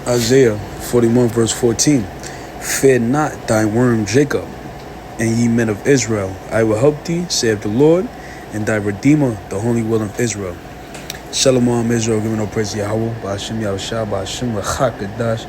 Isaiah 41 verse 14. Fear not thy worm Jacob, and ye men of Israel. I will help thee, saith the Lord, and thy Redeemer, the Holy One of Israel. Shalom, Israel, giving no praise to Yahweh, Ba'ashem Yahushua, Ba'ashem L'chakadash.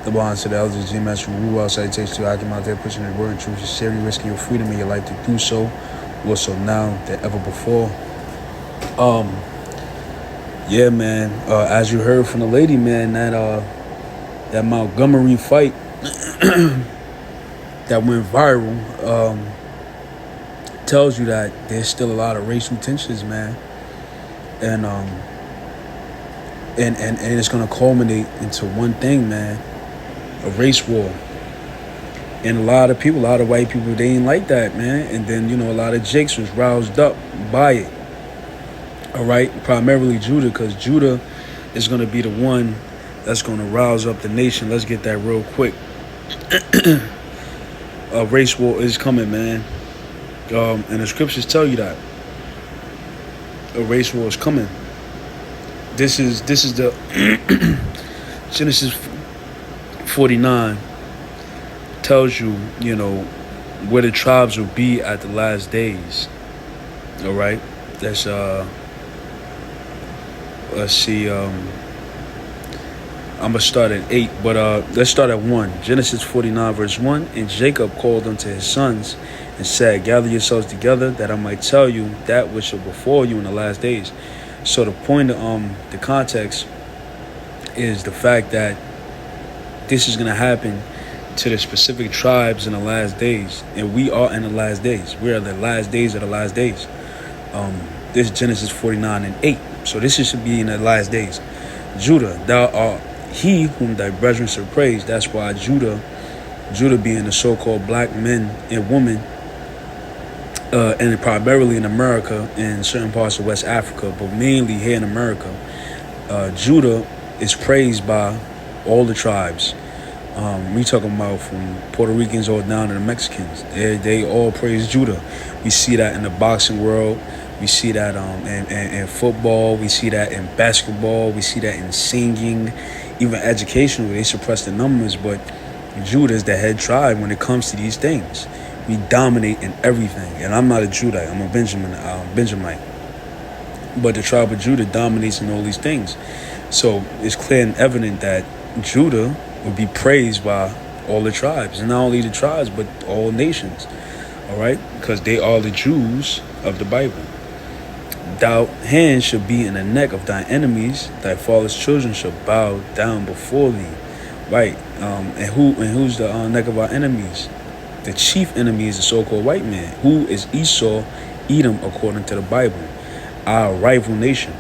The bonds to the elders, G-Master Ruel, salutation to Akim out there, pushing the word and truth, sincerely risking your freedom and your life to do so, more so now than ever before. Yeah, man, as you heard from the lady, man, that Montgomery fight that went viral, tells you that there's still a lot of racial tensions, man, and it's gonna culminate into one thing, man: a race war. And a lot of white people, they ain't like that, man. And then, a lot of Jakes was roused up by it. All right, primarily Judah, because Judah is going to be the one that's going to rouse up the nation. Let's get that real quick. A race war is coming, man. And the scriptures tell you that a race war is coming. This is the Genesis 49 tells you, where the tribes will be at the last days. All right, that's let's see. I'm gonna start at 8, but let's start at 1. Genesis 49 verse 1. And Jacob called unto his sons and said, gather yourselves together, that I might tell you that which shall befall you in the last days. So the point of the context is the fact that this is gonna happen to the specific tribes in the last days, and we are in the last days. We are the last days of the last days. This is Genesis 49 and 8. So this should be in the last days. Judah, thou art he whom thy brethren shall praise. That's why Judah being the so-called black men and women, and primarily in America and certain parts of West Africa, but mainly here in America, Judah is praised by all the tribes. We talking about from Puerto Ricans all down to the Mexicans. They all praise Judah. We see that in the boxing world. We see that in football. We see that in basketball. We see that in singing. Even educationally, they suppress the numbers. But Judah is the head tribe when it comes to these things. We dominate in everything. And I'm not a Judite. I'm a Benjamite. But the tribe of Judah dominates in all these things. So it's clear and evident that Judah would be praised by all the tribes, and not only the tribes but all nations. All right, because they are the Jews of the Bible. Thy hand shall be in the neck of thy enemies; thy father's children shall bow down before thee. Right, and who's the neck of our enemies? The chief enemy is the so-called white man, who is Esau, Edom, according to the Bible, our rival nation.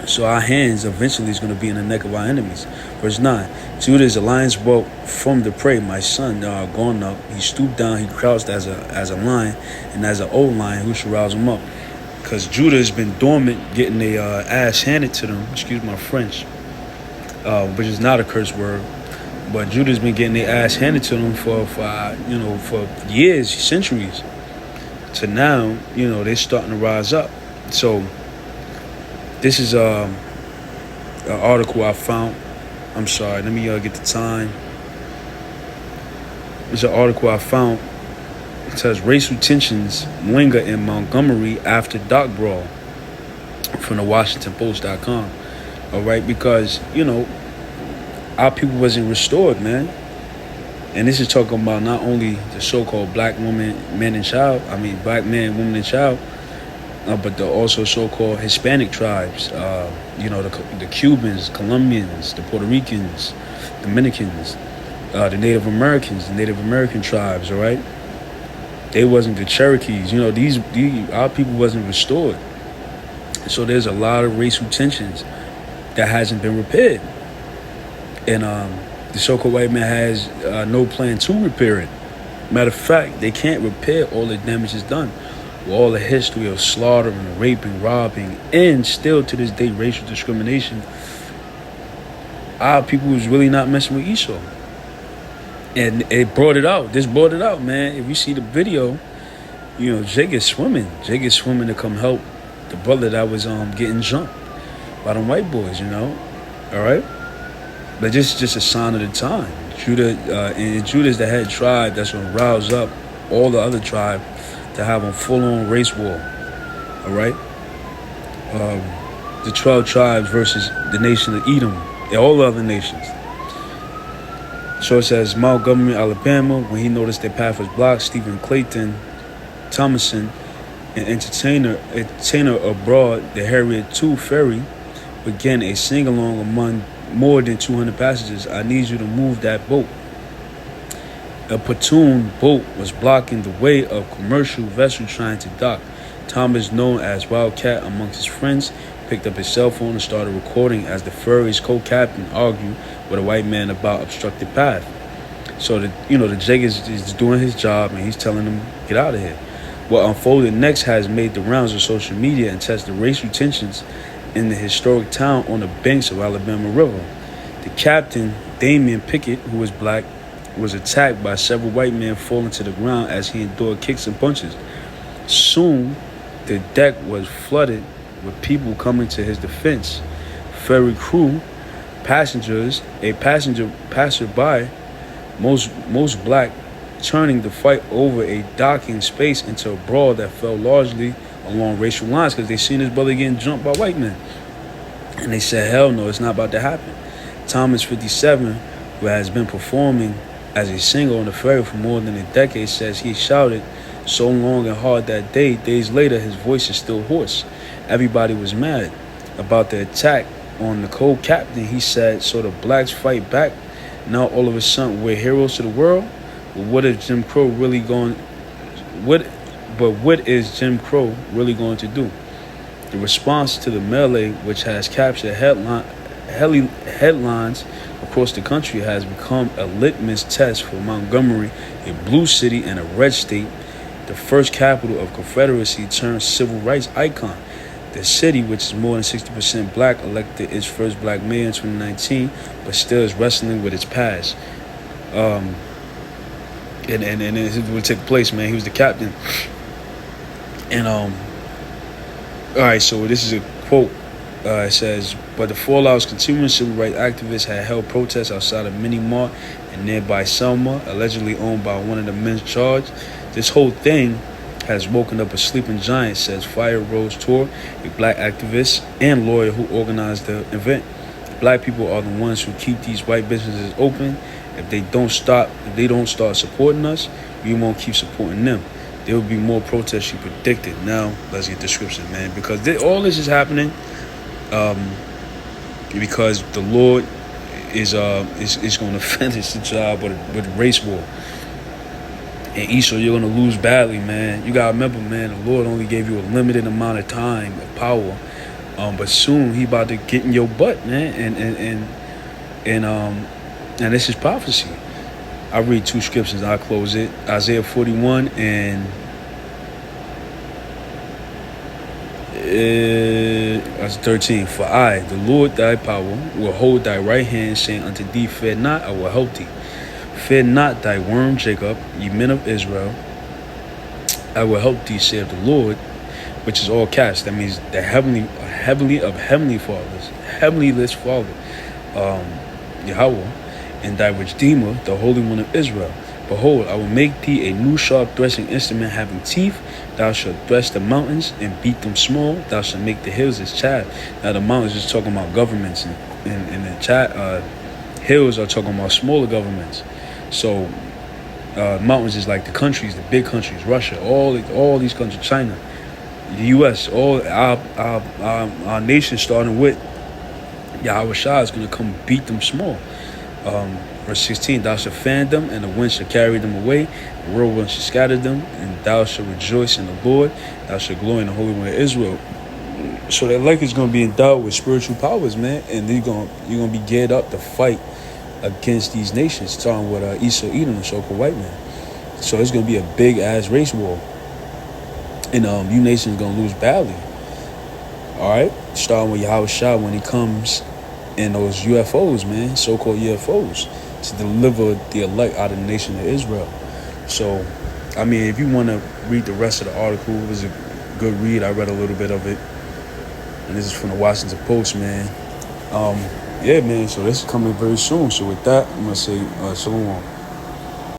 So our hands eventually is going to be in the neck of our enemies. Verse 9, Judah is a lion's whelp from the prey. My son, gone up. He stooped down. He crouched as a lion, and as an old lion, who shall rouse him up? Because Judah has been dormant, getting their ass handed to them. Excuse my French, which is not a curse word. But Judah's been getting their ass handed to them for years, centuries. To now, they're starting to rise up. So this is an article I found. I'm sorry, let me get the time. It's an article I found. It says racial tensions linger in Montgomery after dock brawl, from the WashingtonPost.com. All right, because our people wasn't restored, man. And this is talking about not only the so-called black woman, men and child. Black man, woman, and child. But the also so-called Hispanic tribes, the Cubans, Colombians, the Puerto Ricans, Dominicans, the Native American tribes, all right? They wasn't the Cherokees, our people wasn't restored. So there's a lot of racial tensions that hasn't been repaired. And the so-called white man has no plan to repair it. Matter of fact, they can't repair all the damage is done. With all the history of slaughtering, raping, robbing, and still to this day racial discrimination, our people was really not messing with Esau. And it brought it out. This brought it out, man. If you see the video, Jake is swimming. To come help the brother that was getting jumped by them white boys, all right? But this is just a sign of the time. Judah and Judah is the head tribe that's going to rouse up all the other tribe to have a full-on race war. All right, the 12 tribes versus the nation of Edom and all the other nations. So it says Montgomery, Alabama. When he noticed their path was blocked, Stephen Clayton Thomason, an entertainer aboard the Harriet II ferry, began a sing-along among more than 200 passengers. I need you to move that boat. A pontoon boat was blocking the way of commercial vessel trying to dock. Thomas, known as Wildcat amongst his friends, picked up his cell phone and started recording as the ferry's co-captain argued with a white man about obstructed path. So the Jake is doing his job and he's telling them, get out of here. What unfolded next has made the rounds of social media and tested racial tensions in the historic town on the banks of Alabama River. The captain, Damian Pickett, who was black, was attacked by several white men falling to the ground as he endured kicks and punches. Soon, the deck was flooded with people coming to his defense. Ferry crew, passengers, a passerby, most black, turning the fight over a docking space into a brawl that fell largely along racial lines because they seen his brother getting jumped by white men. And they said, hell no, it's not about to happen. Thomas, 57, who has been performing as a singer on the ferry for more than a decade, says he shouted so long and hard that day. Days later, his voice is still hoarse. Everybody was mad about the attack on the co-captain. He said, so the blacks fight back. Now all of a sudden we're heroes to the world? Well, what is Jim Crow really going to do? The response to the melee, which has captured headlines across the country, has become a litmus test for Montgomery, a blue city and a red state, the first capital of Confederacy turned civil rights icon. The city, which is more than 60% black, elected its first black mayor in 2019, but still is wrestling with its past. And it would take place, man. He was the captain. And all right, so this is a quote. It says, but the fallout is continuing. Civil rights activists had held protests outside of Mini Mart in nearby Selma, allegedly owned by one of the men charged. This whole thing has woken up a sleeping giant, says Fire Rose Tour, a black activist and lawyer who organized the event. Black people are the ones who keep these white businesses open. If they don't start supporting us, we won't keep supporting them. There will be more protests, she predicted. Now, let's get the scripture, man. Because all this is happening because the Lord is going to finish the job with race war. And Esau, you're going to lose badly, man. You got to remember, man, the Lord only gave you a limited amount of time of power. But soon he about to get in your butt, man. And this is prophecy. I read two scriptures. I'll close it. Isaiah 41 and that's 13. For I, the Lord thy power, will hold thy right hand, saying unto thee, fear not, I will help thee. Fear not thy worm Jacob, ye men of Israel. I will help thee, saith the Lord, which is all caps. That means the heavenly fathers, heavenly-less Father, Yahweh, and thy Redeemer, the Holy One of Israel. Behold, I will make thee a new sharp threshing instrument having teeth. Thou shalt thresh the mountains and beat them small. Thou shalt make the hills as chaff. Now the mountains is talking about governments, and the hills are talking about smaller governments. So mountains is like the countries, the big countries, Russia, all these countries, China, the U.S., all our nation, starting with Yahweh Shah, is going to come beat them small. Verse 16, thou shalt fan them, and the wind shall carry them away. The whirlwind shall scatter them, and thou shalt rejoice in the Lord. Thou shalt glory in the Holy One of Israel. So that like is going to be endowed with spiritual powers, man, and you're going to be geared up to fight against these nations, starting with Esau, Edom, the so-called white man. So it's going to be a big-ass race war. And you nations going to lose badly. All right? Starting with Yahweh Shah when he comes in those UFOs, man, so-called UFOs, to deliver the elect out of the nation of Israel. So, I mean, if you want to read the rest of the article, it was a good read. I read a little bit of it. And this is from the Washington Post, man. yeah, man. So this is coming very soon. So with that, I'm gonna say shalom.